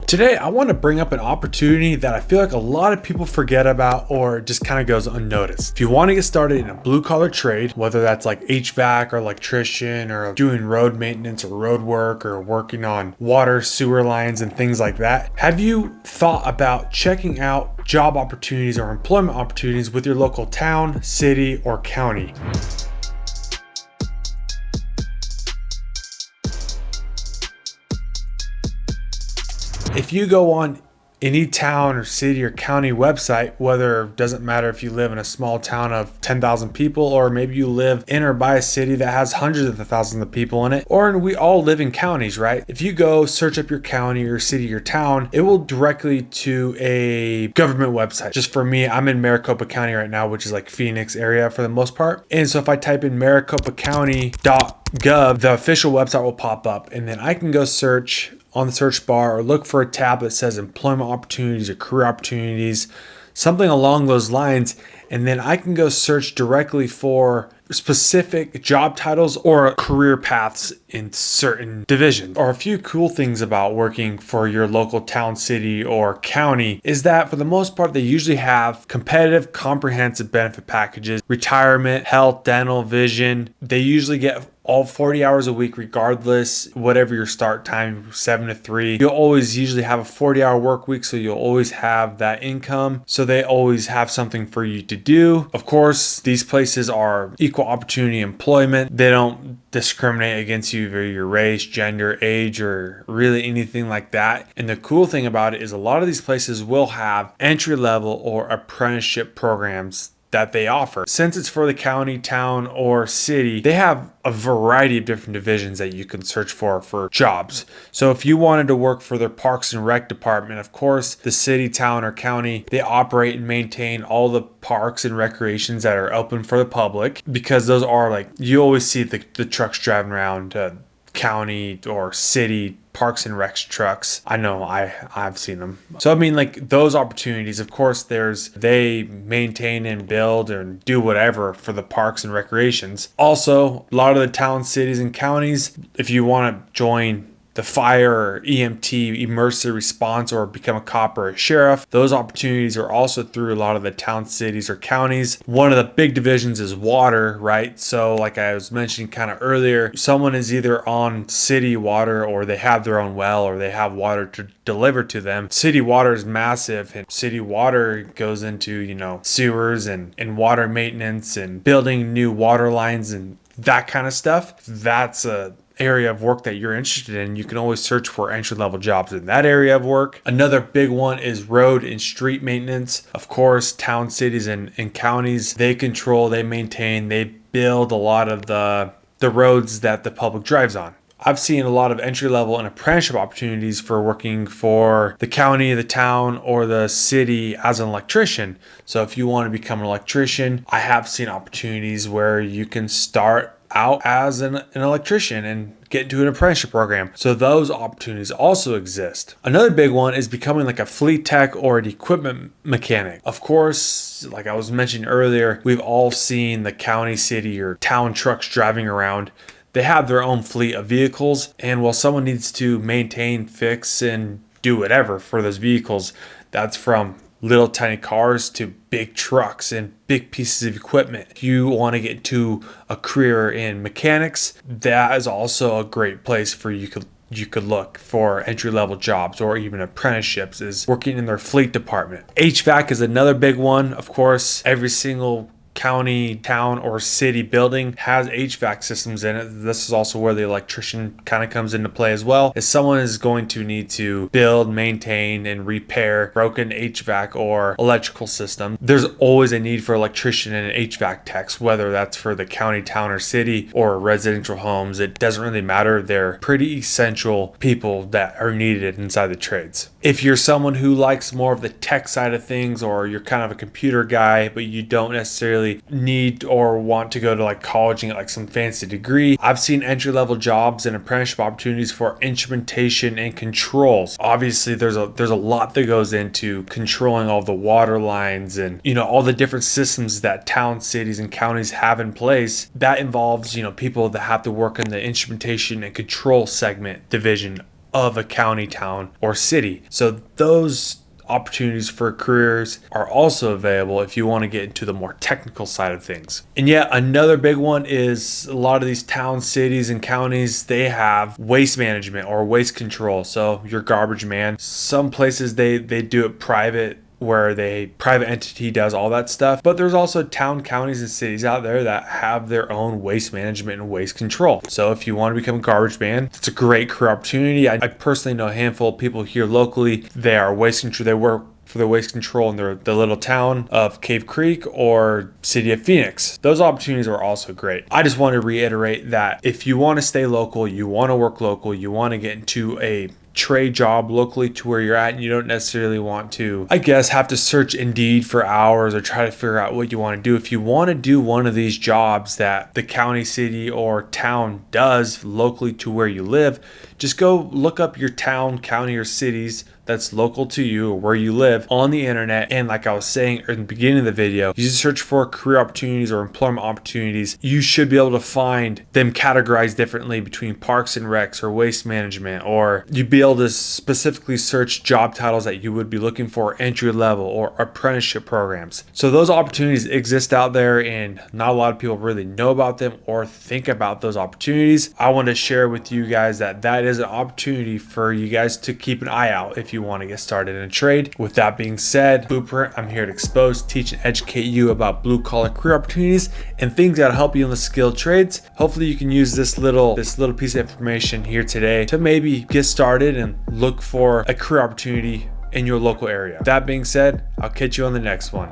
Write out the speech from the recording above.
Today, I want to bring up an opportunity that I feel like a lot of people forget about or just kind of goes unnoticed. If you want to get started in a blue collar trade, whether that's like HVAC or electrician or doing road maintenance or road work or working on water, sewer lines and things like that, have you thought about checking out job opportunities or employment opportunities with your local town, city, or county? If you go on any town or city or county website, whether it doesn't matter if you live in a small town of 10,000 people, or maybe you live in or by a city that has hundreds of thousands of people in it, or we all live in counties, right? If you go search up your county or city or town, it will directly to a government website. Just for me, I'm in Maricopa County right now, which is like Phoenix area for the most part. And so if I type in maricopacounty.gov, the official website will pop up, and then I can go search on the search bar or look for a tab that says employment opportunities or career opportunities, something along those lines. And then I can go search directly for specific job titles or career paths in certain divisions. Or a few cool things about working for your local town, city, or county is that for the most part, they usually have competitive, comprehensive benefit packages, retirement, health, dental, vision. They usually get all 40 hours a week, regardless, whatever your start time, 7 to 3. You'll always usually have a 40-hour work week, so you'll always have that income. So they always have something for you to do. Of course, these places are equal opportunity employment. They don't discriminate against you for your race, gender, age, or really anything like that. And the cool thing about it is a lot of these places will have entry-level or apprenticeship programs that they offer. Since it's for the county, town, or city, they have a variety of different divisions that you can search for jobs. So if you wanted to work for their Parks and Rec department, of course, the city, town, or county, they operate and maintain all the parks and recreations that are open for the public, because those are like, you always see the trucks driving around county or city Parks and Rec trucks. I know I've seen them. So I mean, like, those opportunities, of course, they maintain and build and do whatever for the parks and recreations. Also, a lot of the towns, cities, and counties, if you want to join the fire or EMT, emergency response, or become a cop or a sheriff, those opportunities are also through a lot of the towns, cities, or counties. One of the big divisions is water, right? So like I was mentioning kind of earlier, someone is either on city water, or they have their own well, or they have water to deliver to them. City water is massive, and city water goes into, sewers and water maintenance and building new water lines and that kind of stuff. That's a area of work that you're interested in. You can always search for entry-level jobs in that area of work. Another big one is road and street maintenance. Of course, towns, cities, and counties, they control, they maintain, they build a lot of the roads that the public drives on. I've seen a lot of entry-level and apprenticeship opportunities for working for the county, the town, or the city as an electrician. So if you want to become an electrician, I have seen opportunities where you can start out as an electrician and get into an apprenticeship program. So those opportunities also exist. Another big one is becoming like a fleet tech or an equipment mechanic. Of course, like I was mentioning earlier, we've all seen the county, city, or town trucks driving around. They have their own fleet of vehicles, and while someone needs to maintain, fix, and do whatever for those vehicles, that's from little tiny cars to big trucks and big pieces of equipment. If you want to get into a career in mechanics, that is also a great place for you could look for entry-level jobs or even apprenticeships, is working in their fleet department. HVAC is another big one. Of course, every single county, town, or city building has HVAC systems in it. This is also where the electrician kind of comes into play as well, as someone is going to need to build, maintain, and repair broken HVAC or electrical system. There's always a need for electrician and HVAC techs, whether that's for the county, town, or city, or residential homes. It doesn't really matter. They're pretty essential people that are needed inside the trades. If you're someone who likes more of the tech side of things, or you're kind of a computer guy, but you don't necessarily need or want to go to like college and get like some fancy degree, I've seen entry-level jobs and apprenticeship opportunities for instrumentation and controls. Obviously, there's a lot that goes into controlling all the water lines and all the different systems that towns, cities, and counties have in place. That involves people that have to work in the instrumentation and control segment division of a county, town, or city. So those opportunities for careers are also available if you want to get into the more technical side of things. And yet another big one is a lot of these towns, cities, and counties, they have waste management or waste control. So your garbage man. Some places they do it private, where the private entity does all that stuff. But there's also town, counties, and cities out there that have their own waste management and waste control. So if you want to become a garbage man, it's a great career opportunity. I personally know a handful of people here locally. They are waste control. They work for the waste control in the little town of Cave Creek or city of Phoenix. Those opportunities are also great. I just want to reiterate that if you want to stay local, you want to work local, you want to get into a trade job locally to where you're at, and you don't necessarily want to, I guess, have to search Indeed for hours or try to figure out what you want to do. If you want to do one of these jobs that the county, city, or town does locally to where you live, just go look up your town, county, or cities that's local to you or where you live on the internet. And like I was saying in the beginning of the video, you just search for career opportunities or employment opportunities. You should be able to find them categorized differently between parks and recs or waste management, or you'd be able to specifically search job titles that you would be looking for, entry level or apprenticeship programs. So those opportunities exist out there, and not a lot of people really know about them or think about those opportunities. I want to share with you guys that is an opportunity for you guys to keep an eye out if you want to get started in a trade. With that being said, Blueprint, I'm here to expose, teach, and educate you about blue collar career opportunities and things that'll help you in the skilled trades. Hopefully you can use this little piece of information here today to maybe get started and look for a career opportunity in your local area. That being said, I'll catch you on the next one.